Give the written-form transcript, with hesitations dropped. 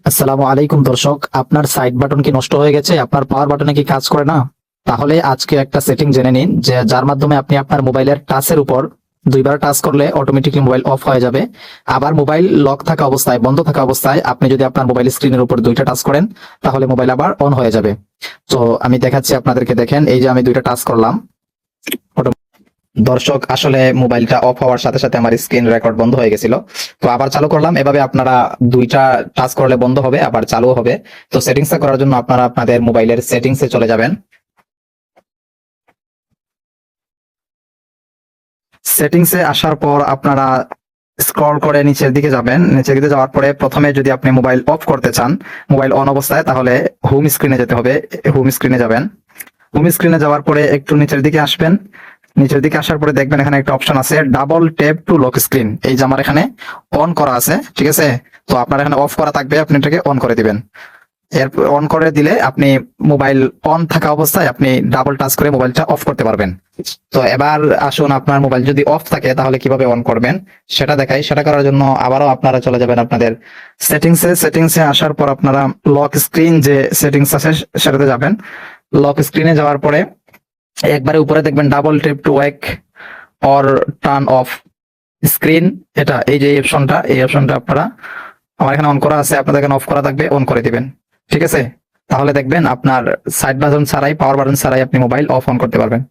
আসসালামু আলাইকুম দর্শক, আপনার সাইড বাটন কি নষ্ট হয়ে গেছে? আপনার পাওয়ার বাটনে কি কাজ করে না? তাহলে আজকে একটা সেটিং জেনে নিন যে যার মাধ্যমে আপনি আপনার মোবাইলের টাচের উপর দুইবার টাচ করলে অটোমেটিকলি মোবাইল অফ হয়ে যাবে। আবার মোবাইল লক থাকা অবস্থায়, বন্ধ থাকা অবস্থায় আপনি যদি আপনার মোবাইল স্ক্রিনের উপর দুইটা টাচ করেন তাহলে মোবাইল আবার অন হয়ে যাবে। তো আমি দেখাচ্ছি আপনাদেরকে, দেখেন এই যে আমি দুইটা টাচ করলাম। দর্শক, আসলে মোবাইলটা অফ হওয়ার সাথে সাথে আমার স্ক্রিন রেকর্ড বন্ধ হয়ে গেছিল। তো আবার চালু করলাম। এভাবে আপনারা দুইটা টাচ করলে বন্ধ হবে, আবার চালু হবে। তো সেটিংসটা করার জন্য আপনারা আপনাদের মোবাইলের সেটিংসে চলে যাবেন। সেটিংসে আসার পর আপনারা স্ক্রল করে নিচের দিকে যাবেন। নিচের দিকে যাওয়ার পরে প্রথমে যদি আপনি মোবাইল অফ করতে চান, মোবাইল অন অবস্থায়, তাহলে হোম স্ক্রিনে যেতে হবে। হোম স্ক্রিনে যাবেন। হোম স্ক্রিনে যাওয়ার পরে একটু নিচের দিকে আসবেন। নিচের দিকে আসার পরে দেখবেন এখানে একটা অপশন আছে double tap two lock screen. এই যে আমার এখানে অন করা আছে, ঠিক আছে? তো আপনার এখানে অফ করা থাকবে, আপনি এটাকে অন করে দিবেন। এরপর অন করে দিলে আপনি মোবাইল অন থাকা অবস্থায় আপনি ডাবল টাচ করে মোবাইলটা অফ করতে পারবেন। তো এবার আসুন, আপনার মোবাইল যদি অফ থাকে তাহলে কিভাবে অন করবেন সেটা দেখাই। সেটা করার জন্য আবারও আপনারা চলে যাবেন আপনাদের সেটিংসে। সেটিংসে আসার পর আপনারা লক স্ক্রিন যে সেটিংস আছে সেটাতে যাবেন। লক স্ক্রিনে যাওয়ার পরে একবারে উপরে দেখবেন double tap two ওয়েক or turn off screen. এটা এই যে অপশনটা, এই অপশনটা আপনারা, আমার এখানে অন করা আছে, আপনাদের এখানে অফ করা থাকবে, অন করে দিবেন। ঠিক আছে? তাহলে দেখবেন আপনার সাইড বাটন ছাড়াই, পাওয়ার বাটন ছাড়াই আপনি মোবাইল অফ অন করতে পারবেন।